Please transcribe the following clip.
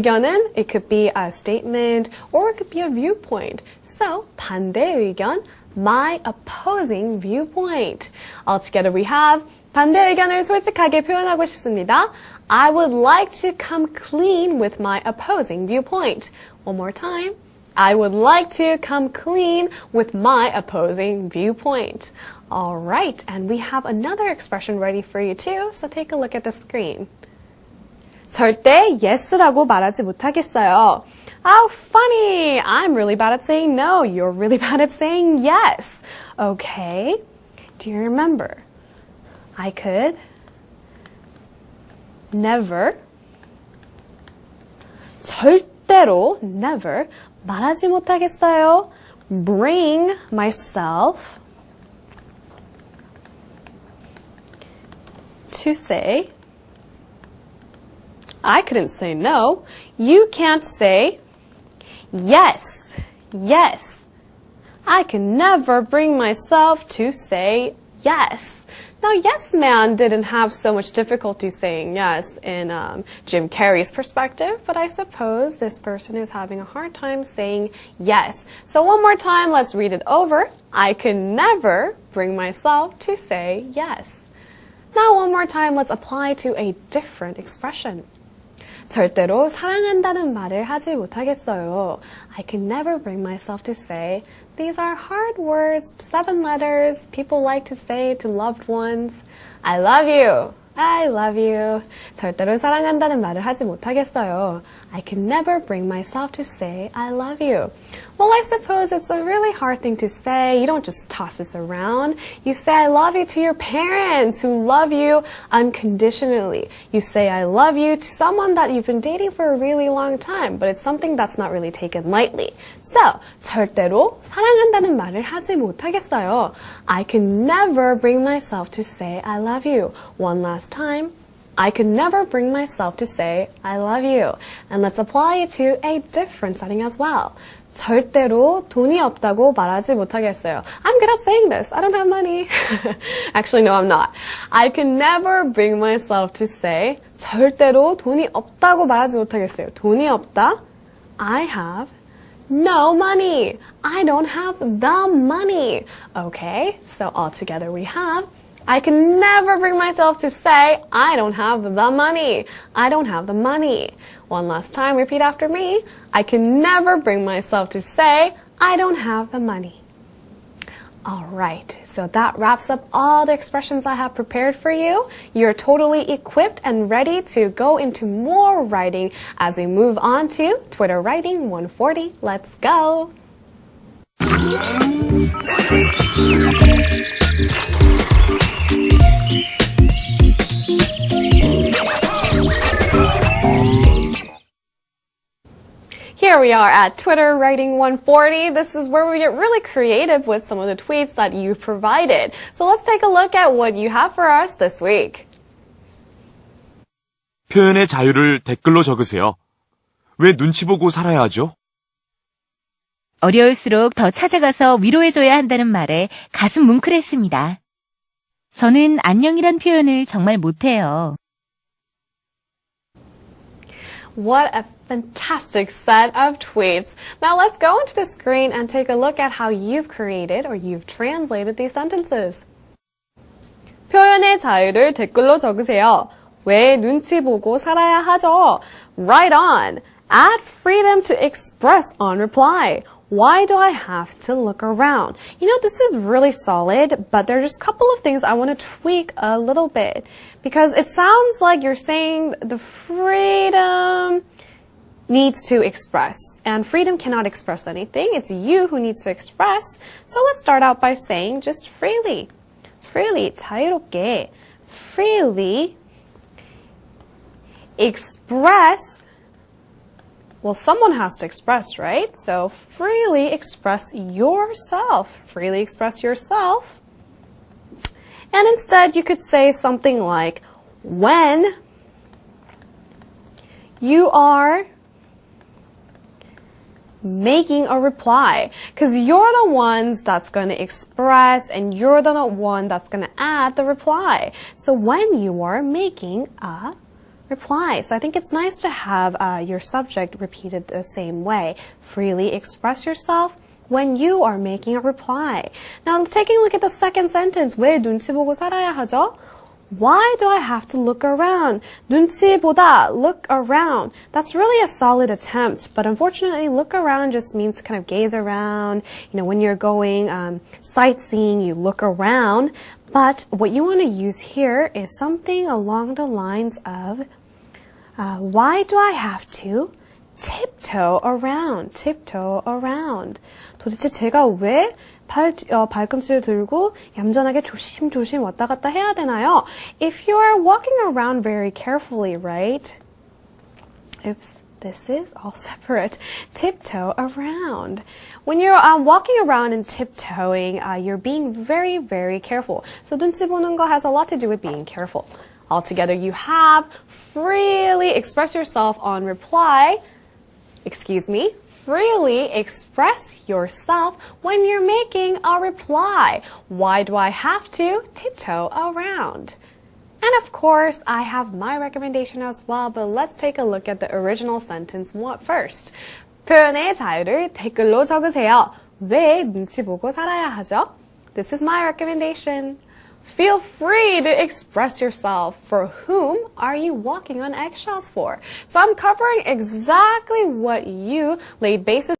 의견은 it could be a statement or it could be a viewpoint. So, 반대 의견, my opposing viewpoint. Altogether we have 반대 의견을 솔직하게 표현하고 싶습니다. I would like to come clean with my opposing viewpoint. One more time. I would like to come clean with my opposing viewpoint. All right, and we have another expression ready for you too, so take a look at the screen. 절대 yes라고 말하지 못하겠어요. How funny! I'm really bad at saying no. You're really bad at saying yes. Okay, do you remember? I could never, 절대로 never 말하지 못하겠어요. Bring myself to say, I couldn't say no. You can't say yes, yes. I can never bring myself to say yes. Now, yes man didn't have so much difficulty saying yes in Jim Carrey's perspective, but I suppose this person is having a hard time saying yes. So one more time, let's read it over. I can never bring myself to say yes. Now one more time, let's apply to a different expression. 절대로 사랑한다는 말을 하지 못하겠어요. I can never bring myself to say, these are hard words, 7 letters, people like to say to loved ones. I love you. I love you. 절대로 사랑한다는 말을 하지 못하겠어요. I can never bring myself to say I love you. Well, I suppose it's a really hard thing to say. You don't just toss this around. You say I love you to your parents who love you unconditionally. You say I love you to someone that you've been dating for a really long time, but it's something that's not really taken lightly. So, 절대로 사랑한다는 말을 하지 못하겠어요. I can never bring myself to say I love you. One last time. I could never bring myself to say I love you. And let's apply it to a different setting as well. 절대로 돈이 없다고 말하지 못하겠어요. I'm good at saying this. I don't have money. Actually, no, I'm not. I can never bring myself to say 절대로 돈이 없다고 말하지 못하겠어요. 돈이 없다. I have no money. I don't have the money. Okay, so all together we have I can never bring myself to say, I don't have the money. I don't have the money. One last time, repeat after me. I can never bring myself to say, I don't have the money. All right, so that wraps up all the expressions I have prepared for you. You're totally equipped and ready to go into more writing as we move on to Twitter Writing 140. Let's go. Here we are at Twitter Writing 140. This is where we get really creative with some of the tweets that you've provided. So let's take a look at what you have for us this week. 표현의 자유를 댓글로 적으세요. 왜 눈치 보고 살아야 하죠? 어려울수록 더 찾아가서 위로해줘야 한다는 말에 가슴 뭉클했습니다. 저는 안녕이란 표현을 정말 못해요. What a fantastic set of tweets. Now let's go into the screen and take a look at how you've created or you've translated these sentences. 표현의 자유를 댓글로 적으세요. 왜 눈치 보고 살아야 하죠? Right on. Add freedom to express on reply. Why do I have to look around? You know, this is really solid, but there are just a couple of things I want to tweak a little bit. Because it sounds like you're saying the freedom needs to express. And freedom cannot express anything. It's you who needs to express. So let's start out by saying just freely. Freely, 자유롭게. Freely express. Well, someone has to express, right? So freely express yourself. Freely express yourself. And instead, you could say something like, when you are making a reply. Because you're the ones that's going to express and you're the one that's going to add the reply. So when you are making a reply. So I think it's nice to have your subject repeated the same way. Freely express yourself when you are making a reply. Now, taking a look at the second sentence. 왜 눈치 보고 살아야 하죠? Why do I have to look around? 눈치보다, look around. That's really a solid attempt, but unfortunately, look around just means to kind of gaze around. You know, when you're going sightseeing, you look around. But what you want to use here is something along the lines of, why do I have to tiptoe around? Tiptoe around. 도대체 제가 왜 발꿈치를 들고 얌전하게 조심조심 왔다 갔다 해야 되나요? If you're walking around very carefully, right? Oops, this is all separate. Tiptoe around. When you're walking around and tiptoeing, you're being very, very careful. So 눈치 보는 거 has a lot to do with being careful. Altogether, you have freely express yourself on reply. Excuse me. Freely express yourself when you're making a reply. Why do I have to tiptoe around? And of course, I have my recommendation as well, but let's take a look at the original sentence first. 표현의 자유를 댓글로 적으세요. 왜 눈치 보고 살아야 하죠? This is my recommendation. Feel free to express yourself. For whom are you walking on eggshells for? So I'm covering exactly what you laid basis